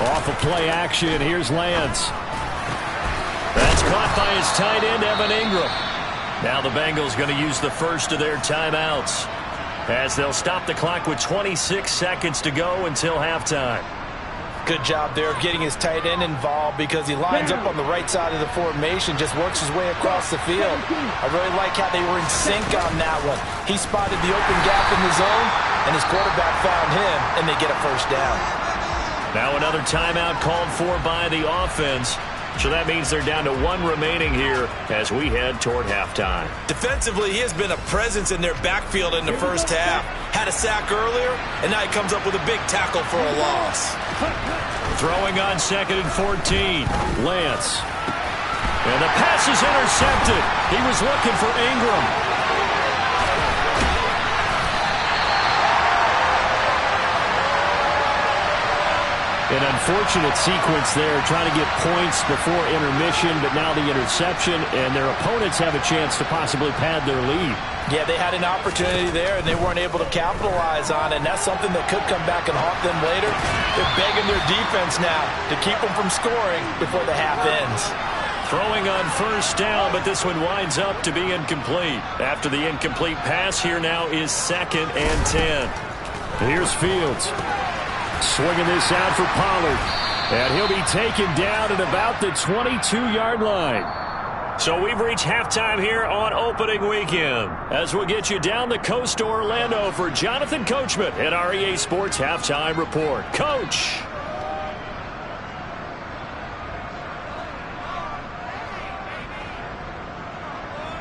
Off of play action, here's Lance. That's caught by his tight end, Evan Ingram. Now the Bengals going to use the first of their timeouts, as they'll stop the clock with 26 seconds to go until halftime. Good job there of getting his tight end involved, because he lines up on the right side of the formation, just works his way across the field. I really like how they were in sync on that one. He spotted the open gap in the zone, and his quarterback found him, and they get a first down. Now another timeout called for by the offense. So that means they're down to one remaining here as we head toward halftime. Defensively, he has been a presence in their backfield in the first half. Had a sack earlier, and now he comes up with a big tackle for a loss. Throwing on 2nd and 14. Lance. And the pass is intercepted. He was looking for Ingram. An unfortunate sequence there, trying to get points before intermission, but now the interception, and their opponents have a chance to possibly pad their lead. Yeah, they had an opportunity there, and they weren't able to capitalize on it, and that's something that could come back and haunt them later. They're begging their defense now to keep them from scoring before the half ends. Throwing on first down, but this one winds up to be incomplete. After the incomplete pass, here now is 2nd and 10. Here's Fields. Swinging this out for Pollard. And he'll be taken down at about the 22-yard line. So we've reached halftime here on opening weekend, as we'll get you down the coast to Orlando for Jonathan Coachman at our EA Sports Halftime Report. Coach.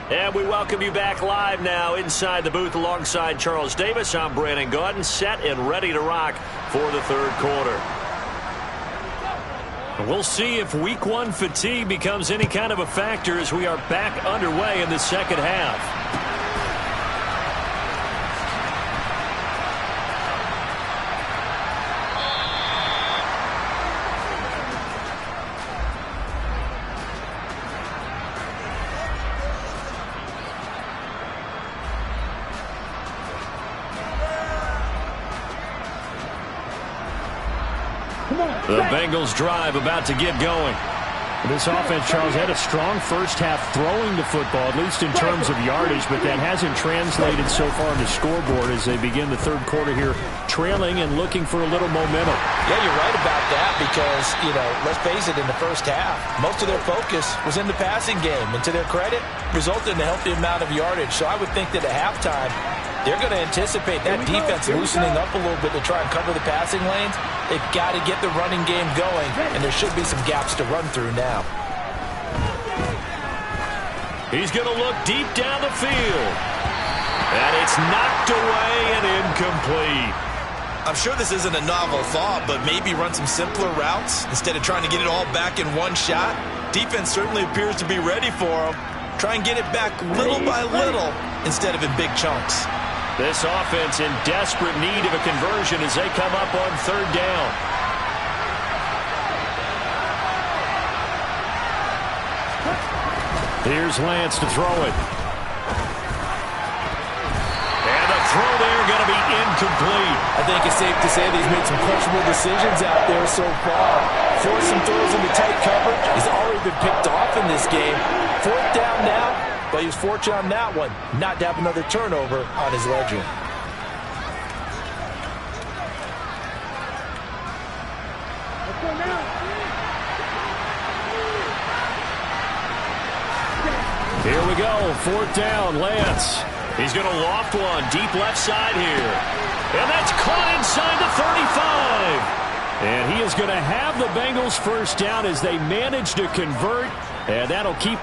And we welcome you back live now inside the booth alongside Charles Davis. I'm Brandon Gaudin, set and ready to rock for the third quarter. We'll see if week one fatigue becomes any kind of a factor as we are back underway in the second half. The Bengals drive about to get going. This offense, Charles, had a strong first half throwing the football, at least in terms of yardage, but that hasn't translated so far on the scoreboard as they begin the third quarter here, trailing and looking for a little momentum. Yeah, you're right about that because, let's face it, in the first half, most of their focus was in the passing game, and to their credit, resulted in a healthy amount of yardage. So I would think that at halftime, they're going to anticipate that defense loosening up a little bit to try and cover the passing lanes. They've got to get the running game going, and there should be some gaps to run through now. He's going to look deep down the field. And it's knocked away and incomplete. I'm sure this isn't a novel thought, but maybe run some simpler routes instead of trying to get it all back in one shot. Defense certainly appears to be ready for them. Try and get it back little by little instead of in big chunks. This offense in desperate need of a conversion as they come up on third down. Here's Lance to throw it. And the throw there going to be incomplete. I think it's safe to say that he's made some questionable decisions out there so far. Forced some throws into tight coverage. He's already been picked off in this game. Fourth down now. But he was fortunate on that one, not to have another turnover on his ledger. Here we go, fourth down, Lance. He's going to loft one, deep left side here. And that's caught inside the 35. And he is going to have the Bengals first down as they manage to convert. And that'll keep...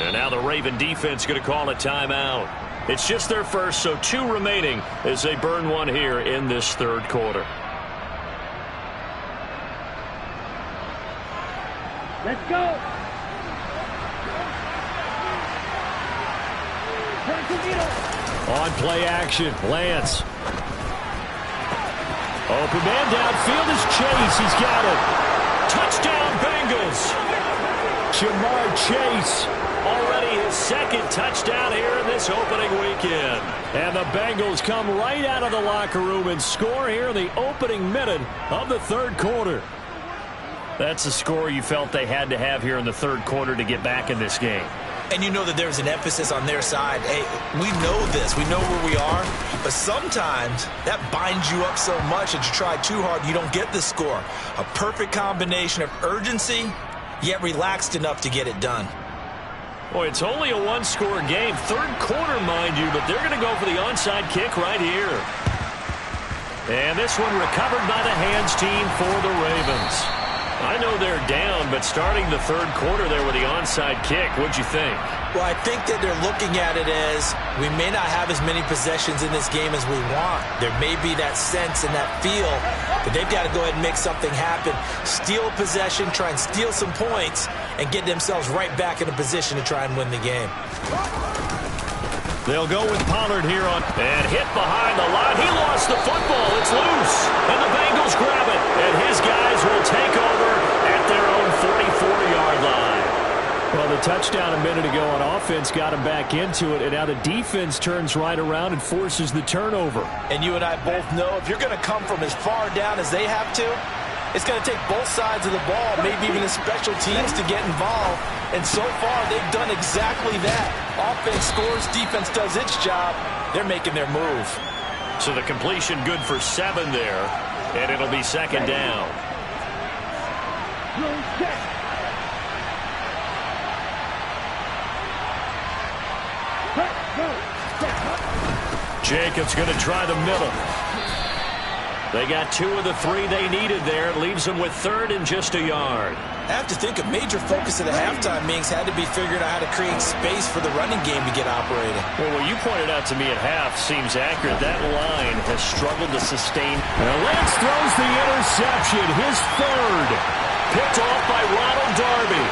And now the Raven defense going to call a timeout. It's just their first, so 2 remaining as they burn one here in this third quarter. Let's go. On play action, Lance. Open man downfield is Chase. He's got it. Touchdown, Bengals. Jamar Chase. Already his second touchdown here in this opening weekend. And the Bengals come right out of the locker room and score here in the opening minute of the third quarter. That's the score you felt they had to have here in the third quarter to get back in this game. And you know that there's an emphasis on their side. Hey, we know this. We know where we are. But sometimes that binds you up so much that you try too hard, you don't get the score. A perfect combination of urgency, yet relaxed enough to get it done. Boy, it's only a one-score game. Third quarter, mind you, but they're going to go for the onside kick right here. And this one recovered by the hands team for the Ravens. I know they're down, but starting the third quarter there with the onside kick, what'd you think? Well, I think that they're looking at it as we may not have as many possessions in this game as we want. There may be that sense and that feel, but they've got to go ahead and make something happen. Steal a possession, try and steal some points, and get themselves right back in a position to try and win the game. They'll go with Pollard here on and hit behind the line. He lost the football. It's loose. And the Bengals grab it. And his guys will take over at their own 44-yard line. Well, the touchdown a minute ago on offense got him back into it. And now the defense turns right around and forces the turnover. And you and I both know if you're going to come from as far down as they have to, it's going to take both sides of the ball, maybe even the special teams to get involved. And so far, they've done exactly that. Offense scores, defense does its job. They're making their move. So the completion good for 7 there, and it'll be second down. Jacobs going to try the middle. They got 2 of the 3 they needed there. It leaves them with third and just a yard. I have to think a major focus of the halftime meetings had to be figuring out how to create space for the running game to get operating. Well, what you pointed out to me at half seems accurate. That line has struggled to sustain. Now Lance throws the interception, his third. Picked off by Ronald Darby.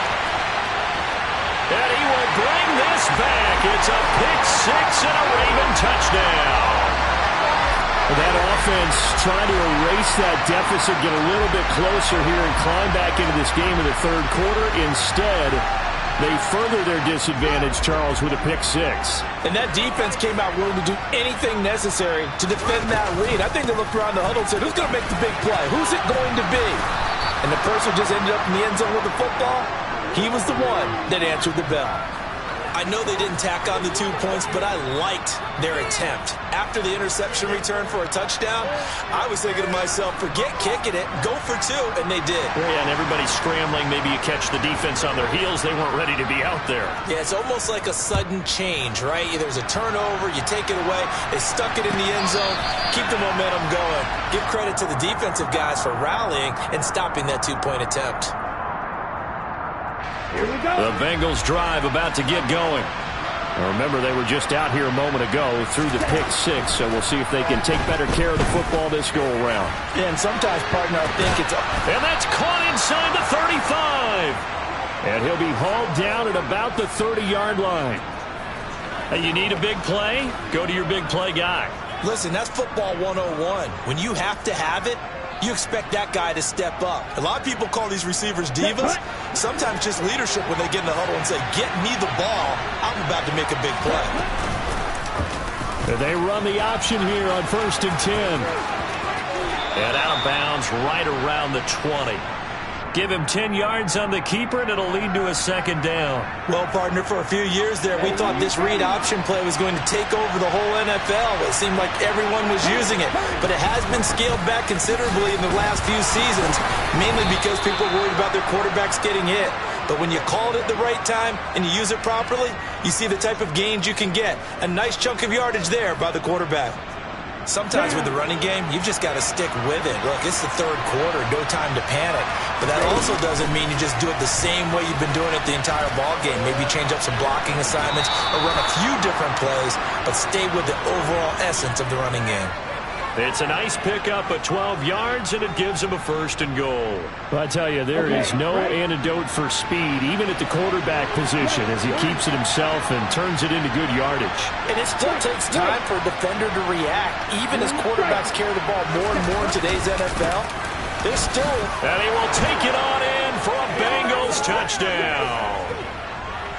And he will bring this back. It's a pick 6 and a Raven touchdown. That offense trying to erase that deficit, get a little bit closer here and climb back into this game in the third quarter. Instead, they further their disadvantage, Charles, with a pick 6. And that defense came out willing to do anything necessary to defend that lead. I think they looked around the huddle and said, who's going to make the big play? Who's it going to be? And the person who just ended up in the end zone with the football, he was the one that answered the bell. I know they didn't tack on the 2 points, but I liked their attempt. After the interception return for a touchdown, I was thinking to myself, forget kicking it, go for 2, and they did. Yeah, and everybody's scrambling. Maybe you catch the defense on their heels. They weren't ready to be out there. Yeah, it's almost like a sudden change, right? There's a turnover, you take it away, they stuck it in the end zone, keep the momentum going. Give credit to the defensive guys for rallying and stopping that 2-point attempt. The Bengals drive about to get going. Now remember, they were just out here a moment ago through the pick 6, so we'll see if they can take better care of the football this go-around. Yeah, and sometimes, partner, I think it's... And that's caught inside the 35. And he'll be hauled down at about the 30-yard line. Hey, you need a big play? Go to your big play guy. Listen, that's football 101. When you have to have it, you expect that guy to step up. A lot of people call these receivers divas. Sometimes just leadership when they get in the huddle and say, get me the ball. I'm about to make a big play. And they run the option here on 1st and 10. And out of bounds right around the 20. Give him 10 yards on the keeper, and it'll lead to a second down. Well, partner, for a few years there, we thought this read option play was going to take over the whole NFL. It seemed like everyone was using it. But it has been scaled back considerably in the last few seasons, mainly because people are worried about their quarterbacks getting hit. But when you call it at the right time and you use it properly, you see the type of gains you can get. A nice chunk of yardage there by the quarterback. Sometimes with the running game, you've just got to stick with it. Look, it's the third quarter, no time to panic. But that also doesn't mean you just do it the same way you've been doing it the entire ball game. Maybe change up some blocking assignments or run a few different plays, but stay with the overall essence of the running game. It's a nice pickup of 12 yards, and it gives him a 1st and goal. Well, I tell you, there is no antidote for speed, even at the quarterback position, as he keeps it himself and turns it into good yardage. And it still takes time for a defender to react. Even as quarterbacks carry the ball more and more in today's NFL, there's still... And he will take it on in for a Bengals touchdown.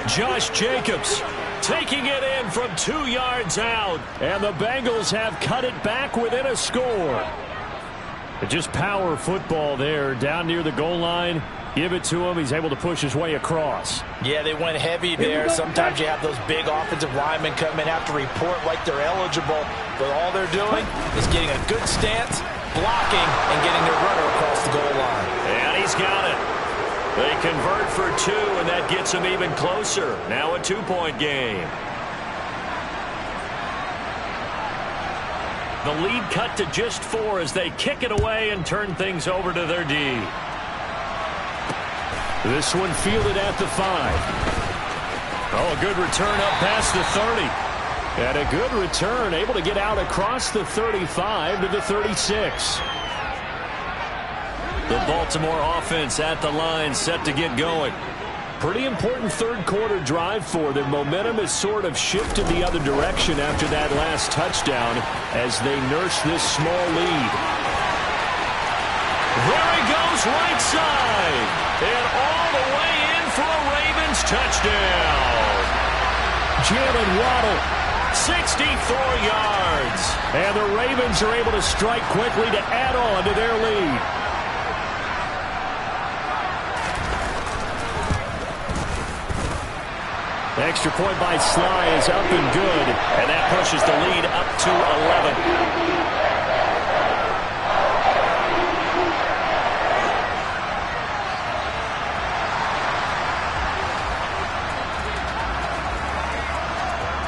Josh Jacobs taking it in from 2 yards out. And the Bengals have cut it back within a score. Just power football there down near the goal line. Give it to him. He's able to push his way across. Yeah, they went heavy there. Sometimes you have those big offensive linemen come in, have to report like they're eligible. But all they're doing is getting a good stance, blocking, and getting their runner across the goal line. And he's got it. They convert for 2, and that gets them even closer. Now a 2-point game. The lead cut to just 4 as they kick it away and turn things over to their D. This one fielded at the 5. Oh, a good return up past the 30. And a good return, able to get out across the 35 to the 36. The Baltimore offense at the line, set to get going. Pretty important third-quarter drive for them. Momentum has sort of shifted the other direction after that last touchdown as they nurse this small lead. There he goes, right side. And all the way in for a Ravens touchdown. Jalen Waddle, 64 yards. And the Ravens are able to strike quickly to add on to their lead. Extra point by Sly is up and good, and that pushes the lead up to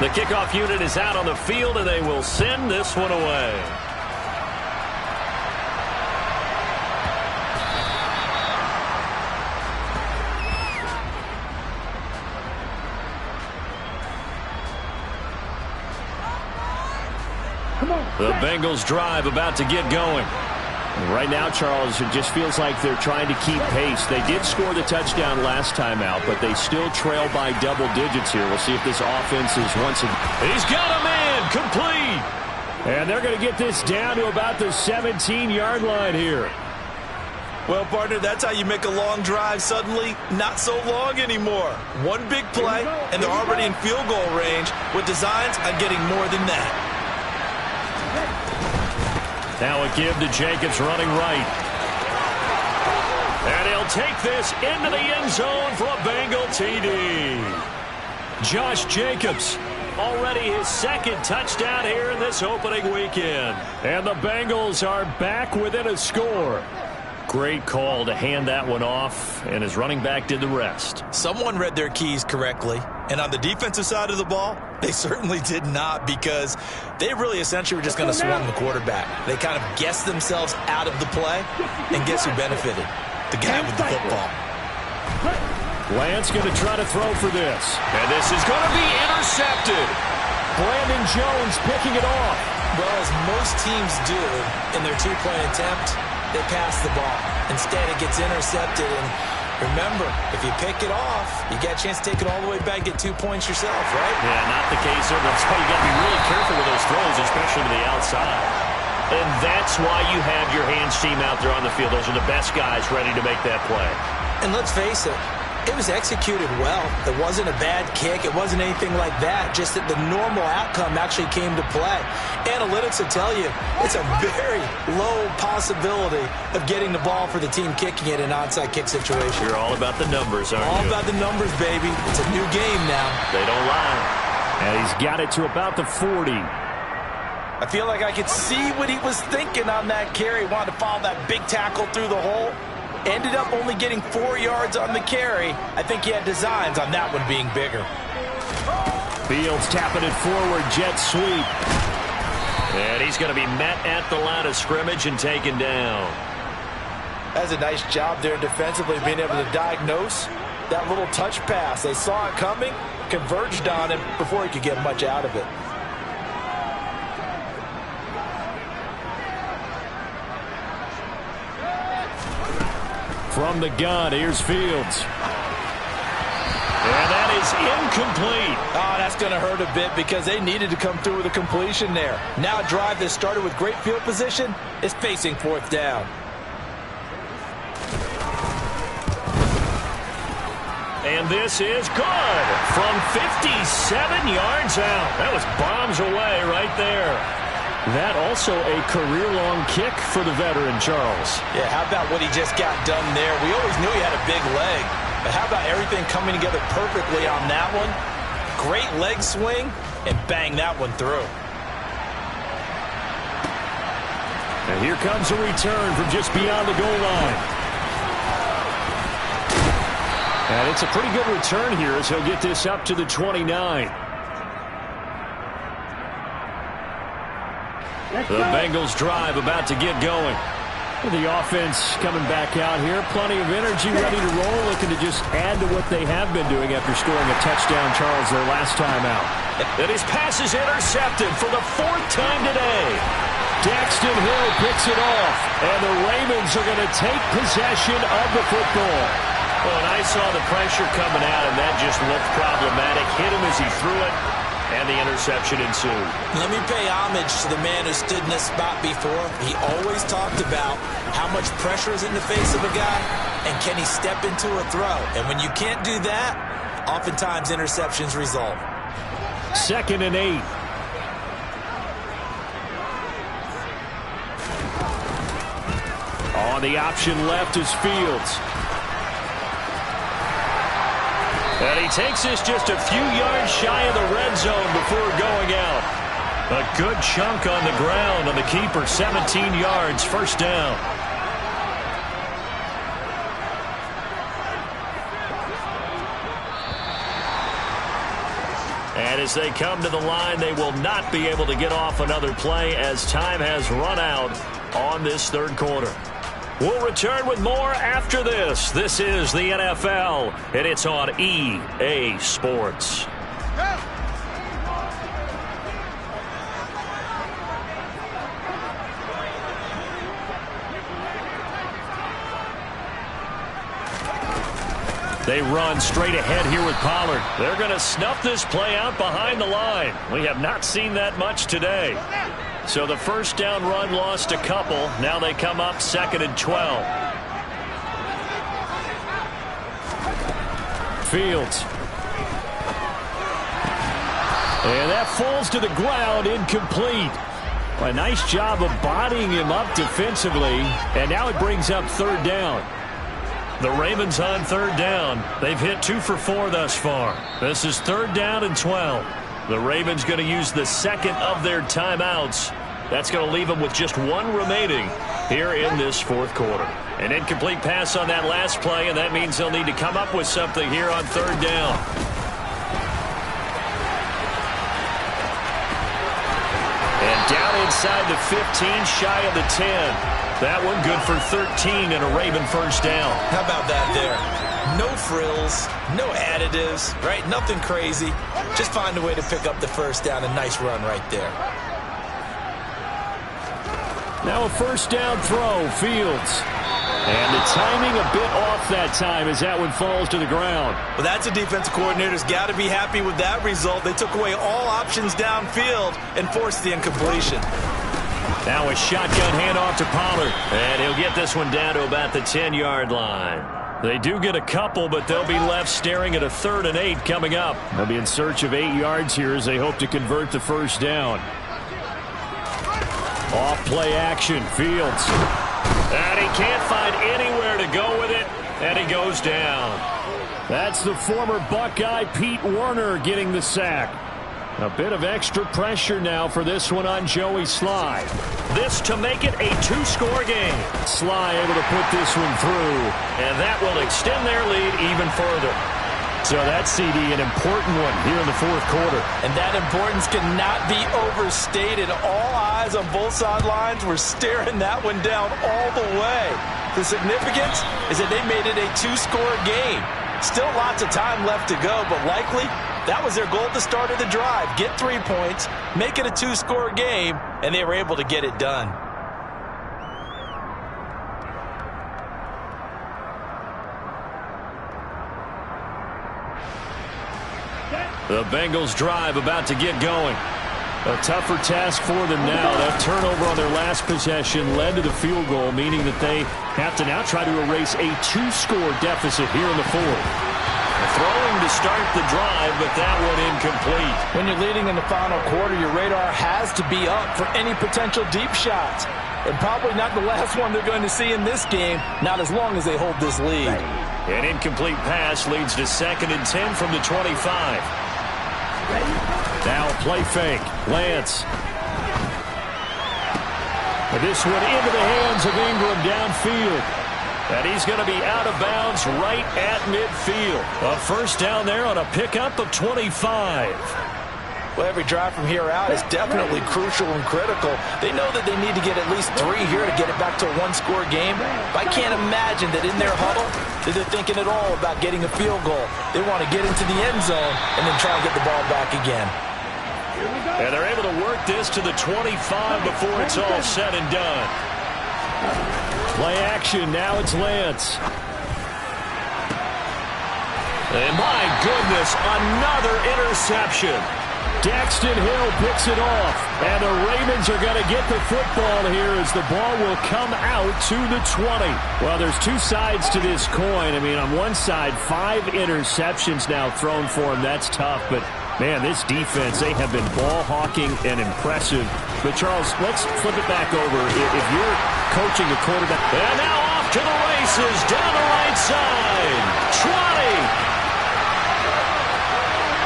11. The kickoff unit is out on the field, and they will send this one away. The Bengals drive about to get going. Right now, Charles, it just feels like they're trying to keep pace. They did score the touchdown last time out, but they still trail by double digits here. We'll see if this offense is once again. He's got a man complete. And they're going to get this down to about the 17-yard line here. Well, partner, that's how you make a long drive suddenly not so long anymore. One big play, and they're already in field goal range with designs on getting more than that. Now a give to Jacobs running right. And he'll take this into the end zone for a Bengal TD. Josh Jacobs, already his 2nd touchdown here in this opening weekend. And the Bengals are back within a score. Great call to hand that one off, and his running back did the rest. Someone read their keys correctly, and on the defensive side of the ball, they certainly did not, because they really essentially were just going to swarm the quarterback. They kind of guessed themselves out of the play, and guess who benefited? The guy with the football. Lance going to try to throw for this. And this is going to be intercepted. Brandon Jones picking it off. Well, as most teams do in their 2-point attempt, they pass the ball. Instead, it gets intercepted. And remember, if you pick it off, you get a chance to take it all the way back, get 2 points yourself, right? Yeah, not the case there. That's why you got to be really careful with those throws, especially to the outside. And that's why you have your hands team out there on the field. Those are the best guys ready to make that play. And let's face it, it was executed well. It wasn't a bad kick. It wasn't anything like that. Just that the normal outcome actually came to play. Analytics will tell you it's a very low possibility of getting the ball for the team kicking it in an onside kick situation. You're all about the numbers, aren't you? All about the numbers, baby. It's a new game now. They don't lie. And he's got it to about the 40. I feel like I could see what he was thinking on that carry. He wanted to follow that big tackle through the hole. Ended up only getting 4 yards on the carry. I think he had designs on that one being bigger. Fields tapping it forward, jet sweep. And he's going to be met at the line of scrimmage and taken down. That's a nice job there defensively, being able to diagnose that little touch pass. They saw it coming, converged on him before he could get much out of it. From the gun, here's Fields. And that is incomplete. Oh, that's going to hurt a bit because they needed to come through with a completion there. Now a drive that started with great field position is facing fourth down. And this is good from 57 yards out. That was bombs away right there. That also a career-long kick for the veteran, Charles. Yeah, how about what he just got done there? We always knew he had a big leg, but how about everything coming together perfectly on that one? Great leg swing, and bang that one through. And here comes a return from just beyond the goal line. And it's a pretty good return here as he'll get this up to the 29. The Bengals drive about to get going. The offense coming back out here. Plenty of energy, ready to roll, looking to just add to what they have been doing after scoring a touchdown, Charles, their last time out. And his pass is intercepted for the fourth time today. Daxton Hill picks it off, and the Ravens are going to take possession of the football. Well, and I saw the pressure coming out, and that just looked problematic. Hit him as he threw it, and the interception ensued. Let me pay homage to the man who stood in this spot before. He always talked about how much pressure is in the face of a guy, and can he step into a throw. And when you can't do that, oftentimes interceptions result. 2nd and 8. On the option left is Fields. And he takes this just a few yards shy of the red zone before going out. A good chunk on the ground on the keeper, 17 yards, first down. And as they come to the line, they will not be able to get off another play as time has run out on this third quarter. We'll return with more after this. This is the NFL, and it's on EA Sports. They run straight ahead here with Pollard. They're going to snuff this play out behind the line. We have not seen that much today. So the first down run lost a couple. Now they come up 2nd and 12. Fields. And that falls to the ground, incomplete. A nice job of bodying him up defensively. And now it brings up 3rd down. The Ravens on 3rd down. They've hit 2 for 4 thus far. This is 3rd down and 12. The Ravens going to use the second of their timeouts. That's going to leave them with just 1 remaining here in this fourth quarter. An incomplete pass on that last play, and that means they'll need to come up with something here on 3rd down. And down inside the 15, shy of the 10. That one good for 13 and a Raven first down. How about that there? No frills, no additives, right? Nothing crazy. Just find a way to pick up the first down. A nice run right there. Now a first down throw, Fields. And the timing a bit off that time as that one falls to the ground. Well, that's a defensive coordinator's got to be happy with that result. They took away all options downfield and forced the incompletion. Now a shotgun handoff to Pollard. And he'll get this one down to about the 10-yard line. They do get a couple, but they'll be left staring at a 3rd and 8 coming up. They'll be in search of 8 yards here as they hope to convert the first down. Off play action, Fields. And he can't find anywhere to go with it, and he goes down. That's the former Buckeye Pete Werner getting the sack. A bit of extra pressure now for this one on Joey Sly. This to make it a 2-score game. Sly able to put this one through, and that will extend their lead even further. So that CD, an important one here in the fourth quarter. And that importance cannot be overstated. All eyes on both sidelines were staring that one down all the way. The significance is that they made it a 2-score game. Still lots of time left to go, but likely that was their goal at the start of the drive. Get 3 points, make it a 2-score game, and they were able to get it done. The Bengals drive about to get going. A tougher task for them now. That turnover on their last possession led to the field goal, meaning that they have to now try to erase a 2-score deficit here in the fourth. Throwing to start the drive, but that one incomplete. When you're leading in the final quarter, your radar has to be up for any potential deep shots. And probably not the last one they're going to see in this game, not as long as they hold this lead. An incomplete pass leads to 2nd and 10 from the 25. Now play fake. Lance. This one into the hands of Ingram downfield. And he's going to be out of bounds right at midfield. A first down there on a pickup of 25. Well, every drive from here out is definitely crucial and critical. They know that they need to get at least 3 here to get it back to a 1-score game. But I can't imagine that in their huddle that they're thinking at all about getting a field goal. They want to get into the end zone and then try and get the ball back again. And they're able to work this to the 25 before it's all said and done. Play action. Now it's Lance. And my goodness, another interception. Daxton Hill picks it off. And the Ravens are going to get the football here as the ball will come out to the 20. Well, there's two sides to this coin. I mean, on one side, 5 interceptions now thrown for him. That's tough. But, man, this defense, they have been ball hawking and impressive. But, Charles, let's flip it back over. If you're coaching a quarterback. And now off to the races down the right side. 20.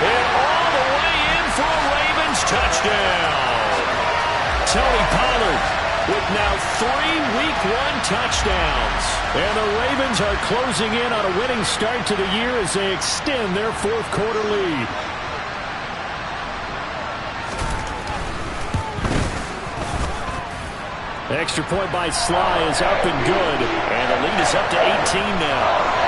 And all the way in for a Ravens touchdown. Tony Pollard with now 3 Week 1 touchdowns. And the Ravens are closing in on a winning start to the year as they extend their 4th quarter lead. Extra point by Sly is up and good. And the lead is up to 18 now.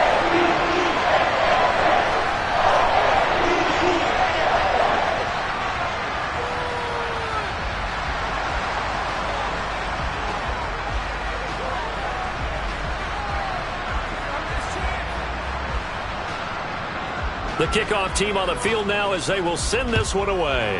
The kickoff team on the field now as they will send this one away.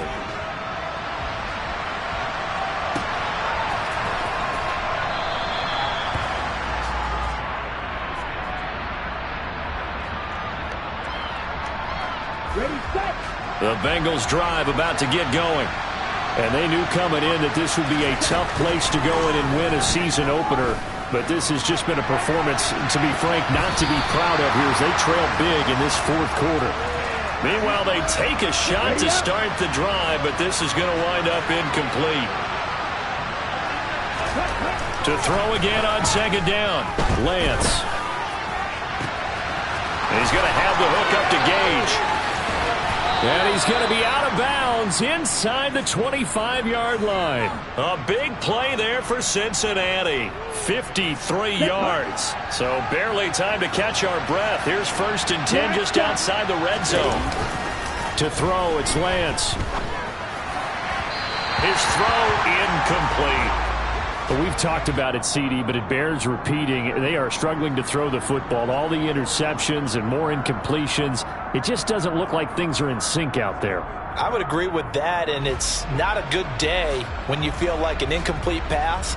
The Bengals drive about to get going. And they knew coming in that this would be a tough place to go in and win a season opener. But this has just been a performance, to be frank, not to be proud of here as they trail big in this 4th quarter. Meanwhile, they take a shot to start the drive, but this is going to wind up incomplete. To throw again on 2nd down, Lance. And he's going to have the hook up to Gage. And he's going to be out of bounds inside the 25-yard line. A big play there for Cincinnati. 53 yards. So barely time to catch our breath. Here's 1st and 10 just outside the red zone. To throw, it's Lance. His throw incomplete. Well, we've talked about it, CD, but it bears repeating. They are struggling to throw the football. All the interceptions and more incompletions. It just doesn't look like things are in sync out there. I would agree with that, and it's not a good day when you feel like an incomplete pass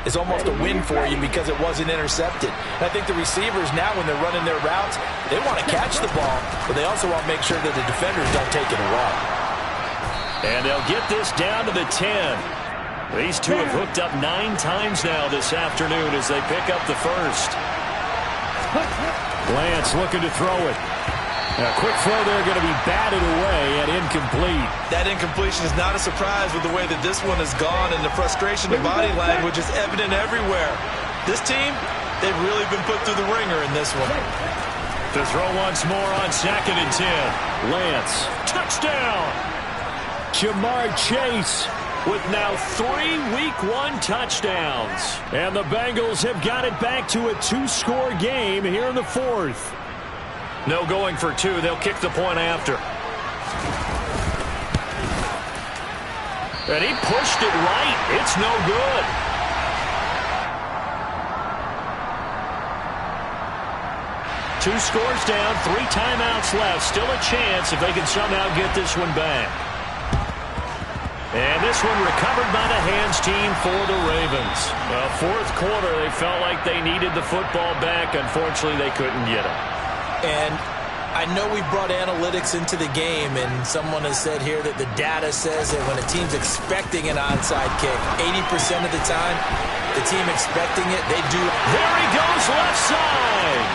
is almost a win for you because it wasn't intercepted. And I think the receivers now, when they're running their routes, they want to catch the ball, but they also want to make sure that the defenders don't take it away. And they'll get this down to the 10. These two have hooked up 9 times now this afternoon as they pick up the first. Lance looking to throw it. A quick throw there going to be batted away and incomplete. That incompletion is not a surprise with the way that this one has gone, and the frustration of body language is evident everywhere. This team, they've really been put through the ringer in this one. To throw once more on 2nd and 10. Lance. Touchdown! Jamar Chase with now 3 Week 1 touchdowns. And the Bengals have got it back to a 2-score game here in the 4th. No going for 2. They'll kick the point after. And he pushed it right. It's no good. 2 scores down, 3 timeouts left. Still a chance if they can somehow get this one back. And this one recovered by the hands team for the Ravens. Fourth quarter, they felt like they needed the football back. Unfortunately, they couldn't get it. And I know we brought analytics into the game, and someone has said here that the data says that when a team's expecting an onside kick, 80% of the time, the team expecting it, they do. There he goes, left side.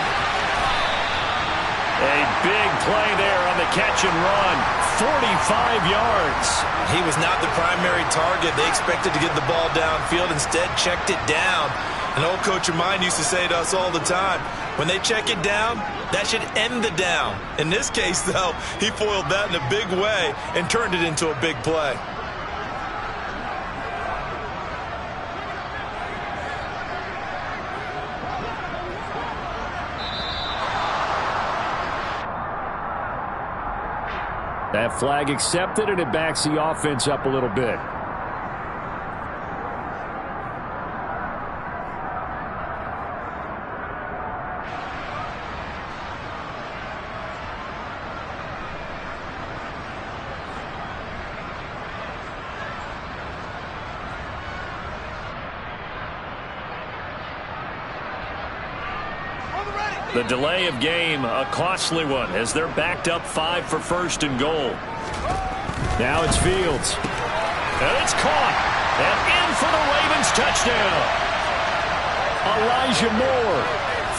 A big play there on the catch and run. 45 yards. He was not the primary target. They expected to get the ball downfield. Instead, checked it down. An old coach of mine used to say to us all the time, when they check it down, that should end the down. In this case, though, he foiled that in a big way and turned it into a big play. That flag accepted, and it backs the offense up a little bit. The delay of game, a costly one, as they're backed up 5 for first and goal. Now it's Fields. And it's caught. And in for the Ravens touchdown. Elijah Moore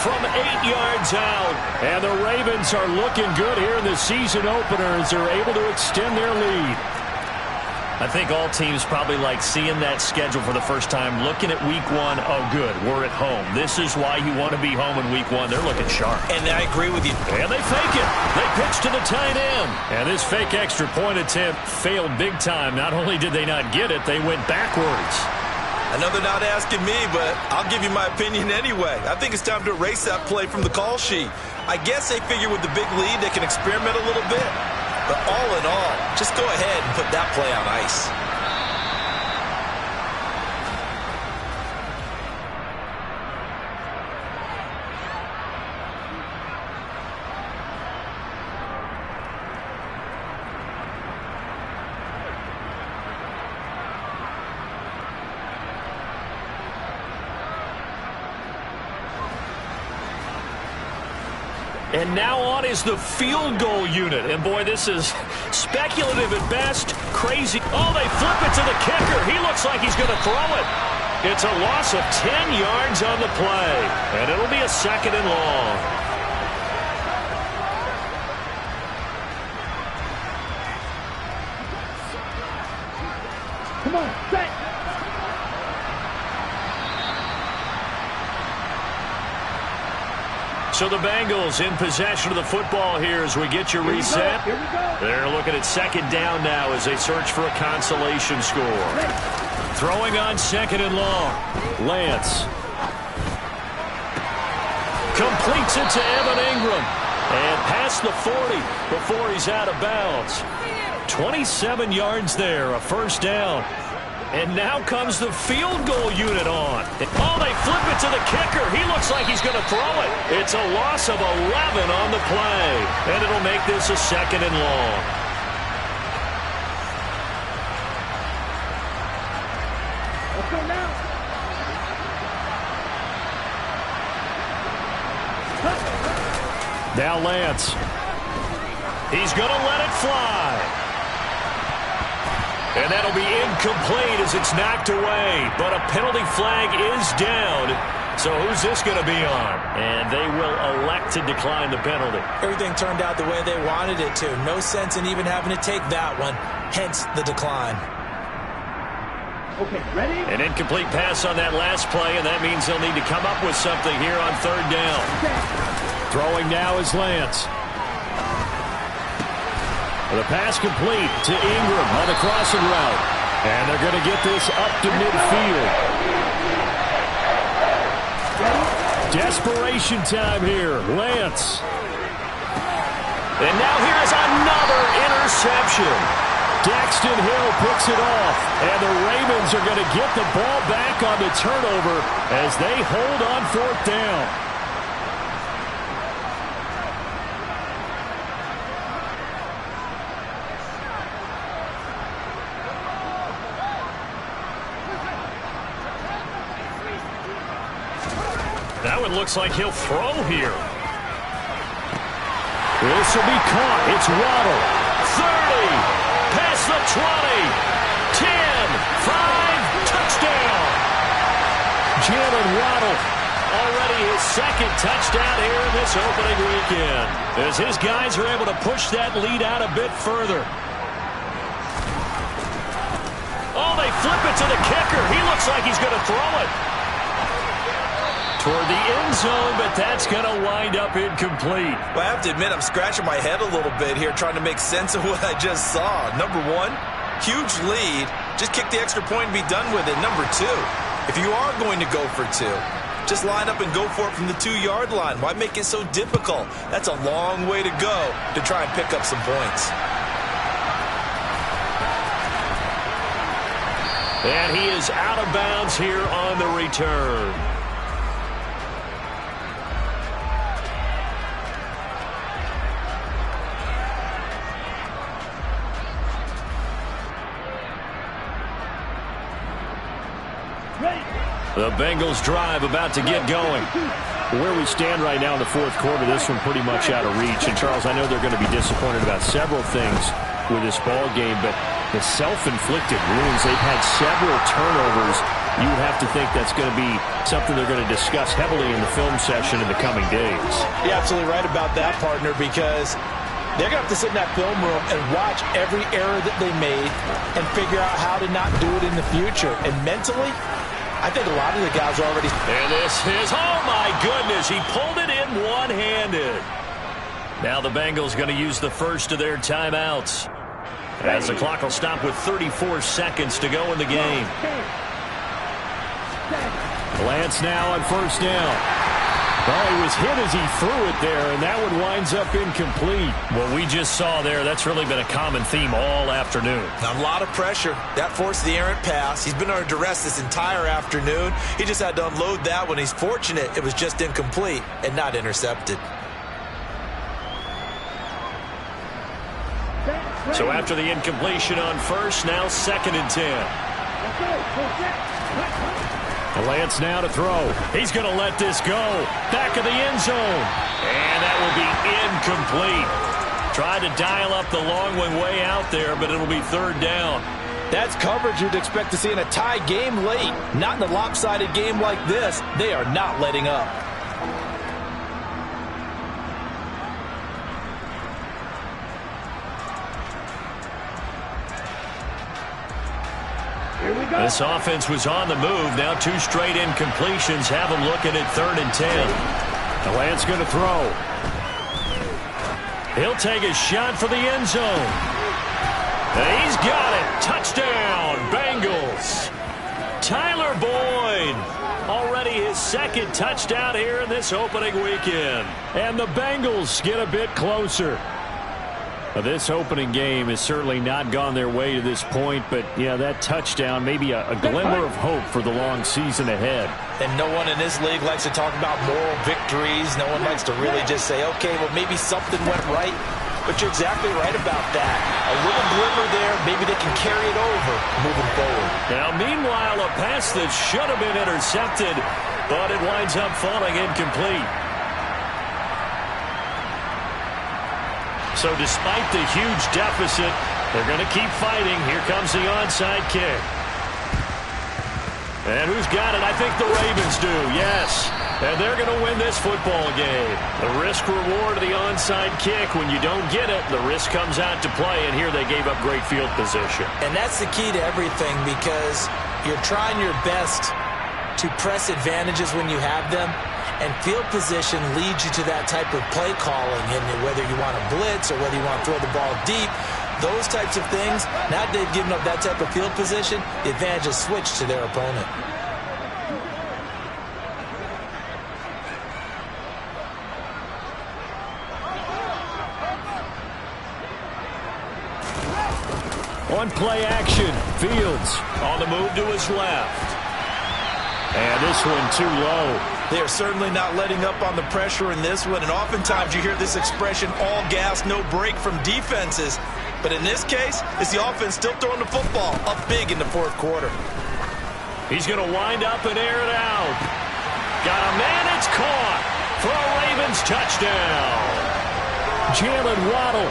from 8 yards out. And the Ravens are looking good here in the season opener as they're able to extend their lead. I think all teams probably like seeing that schedule for the first time, looking at week 1. Oh, good, we're at home. This is why you want to be home in week 1. They're looking sharp. And I agree with you. And they fake it. They pitch to the tight end. And this fake extra point attempt failed big time. Not only did they not get it, they went backwards. I know they're not asking me, but I'll give you my opinion anyway. I think it's time to erase that play from the call sheet. I guess they figure with the big lead they can experiment a little bit. But all in all, just go ahead and put that play on ice. And now on is the field goal unit. And, boy, this is speculative at best. Crazy. Oh, they flip it to the kicker. He looks like he's going to throw it. It's a loss of 10 yards on the play. And it'll be a 2nd and long. Come on, set. So the Bengals in possession of the football here as we get your reset. Here we go. They're looking at 2nd down now as they search for a consolation score. Throwing on 2nd and long. Lance. Completes it to Evan Ingram. And past the 40 before he's out of bounds. 27 yards there, a 1st down. And now comes the field goal unit on. Oh, they flip it to the kicker. He looks like he's going to throw it. It's a loss of 11 on the play. And it'll make this a 2nd and long. Let's go now. Now Lance. He's going to let it fly. And that'll be incomplete as it's knocked away. But a penalty flag is down. So who's this going to be on? And they will elect to decline the penalty. Everything turned out the way they wanted it to. No sense in even having to take that one. Hence the decline. Okay, ready? An incomplete pass on that last play, and that means they'll need to come up with something here on 3rd down. Throwing now is Lance. The pass complete to Ingram on the crossing route. And they're going to get this up to midfield. Desperation time here. Lance. And now here's another interception. Daxton Hill picks it off. And the Ravens are going to get the ball back on the turnover as they hold on 4th down. That one looks like he'll throw here. This will be caught. It's Waddle. 30. Past the 20. 10. 5. Touchdown. Jalen Waddle. Already his second touchdown here in this opening weekend. As his guys are able to push that lead out a bit further. Oh, they flip it to the kicker. He looks like he's going to throw it toward the end zone, but that's going to wind up incomplete. Well, I have to admit, I'm scratching my head a little bit here trying to make sense of what I just saw. Number one, huge lead. Just kick the extra point and be done with it. Number two, if you are going to go for two, just line up and go for it from the 2-yard line. Why make it so difficult? That's a long way to go to try and pick up some points. And he is out of bounds here on the return. The Bengals drive about to get going. Where we stand right now in the fourth quarter, this one pretty much out of reach. And, Charles, I know they're going to be disappointed about several things with this ball game, but the self-inflicted wounds, they've had several turnovers. You have to think that's going to be something they're going to discuss heavily in the film session in the coming days. You're absolutely right about that, partner, because they're going to have to sit in that film room and watch every error that they made and figure out how to not do it in the future. And mentally, I think a lot of the guys are already... And this is, oh my goodness, he pulled it in one-handed. Now the Bengals going to use the first of their timeouts, as the clock will stop with 34 seconds to go in the game. Lance now on first down. Well, he was hit as he threw it there, and that one winds up incomplete. What we just saw there, that's really been a common theme all afternoon. A lot of pressure. That forced the errant pass. He's been under duress this entire afternoon. He just had to unload that one. He's fortunate it was just incomplete and not intercepted. So after the incompletion on first, now 2nd and 10. Lance now to throw. He's going to let this go. Back of the end zone. And that will be incomplete. Tried to dial up the long one way out there, but it'll be 3rd down. That's coverage you'd expect to see in a tie game late. Not in a lopsided game like this. They are not letting up. This offense was on the move. Now 2 straight incompletions have them looking at 3rd and 10. Lance going to throw. He'll take a shot for the end zone. And he's got it. Touchdown, Bengals. Tyler Boyd. Already his 2nd touchdown here in this opening weekend. And the Bengals get a bit closer. This opening game has certainly not gone their way to this point, but, yeah, that touchdown, maybe a glimmer of hope for the long season ahead. And no one in this league likes to talk about moral victories. No one likes to really just say, okay, well, maybe something went right. But you're exactly right about that. A little glimmer there, maybe they can carry it over moving forward. Now, meanwhile, a pass that should have been intercepted, but it winds up falling incomplete. So despite the huge deficit, they're going to keep fighting. Here comes the onside kick. And who's got it? I think the Ravens do, yes. And they're going to win this football game. The risk-reward of the onside kick, when you don't get it, the risk comes out to play, and here they gave up great field position. And that's the key to everything, because you're trying your best to press advantages when you have them. And field position leads you to that type of play calling, and whether you want to blitz or whether you want to throw the ball deep, those types of things, now that they've given up that type of field position, the advantage is switched to their opponent. On play action, Fields on the move to his left. And this one too low. They are certainly not letting up on the pressure in this one, and oftentimes you hear this expression, all gas, no break from defenses. But in this case, it's the offense still throwing the football up big in the 4th quarter. He's going to wind up and air it out. Got a man, it's caught for a Ravens touchdown. Jalen Waddle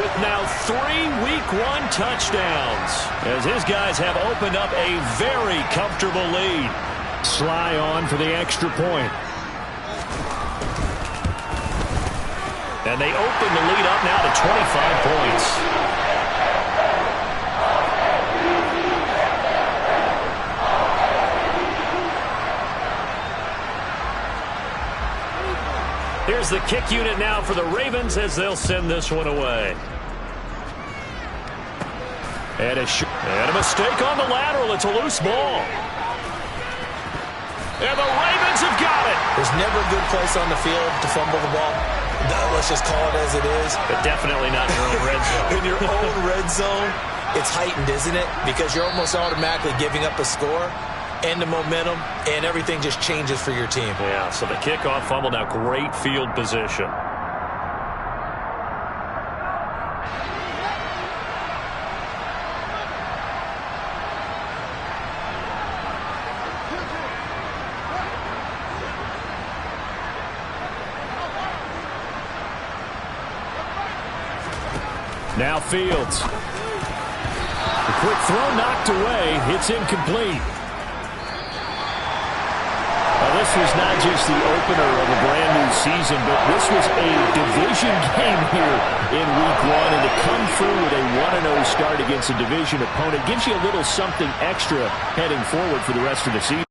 with now 3 Week 1 touchdowns, as his guys have opened up a very comfortable lead. Sly on for the extra point. And they open the lead up now to 25 points. Here's the kick unit now for the Ravens as they'll send this one away. And a mistake on the lateral. It's a loose ball. And the Ravens have got it. There's never a good place on the field to fumble the ball. Let's just call it as it is. But definitely not in your own red zone. In your own red zone, it's heightened, isn't it? Because you're almost automatically giving up a score and the momentum, and everything just changes for your team. Yeah, so the kickoff fumble, now great field position. Now Fields. A quick throw knocked away. It's incomplete. Now, this was not just the opener of a brand new season, but this was a division game here in Week 1. And to come through with a 1-0 start against a division opponent gives you a little something extra heading forward for the rest of the season.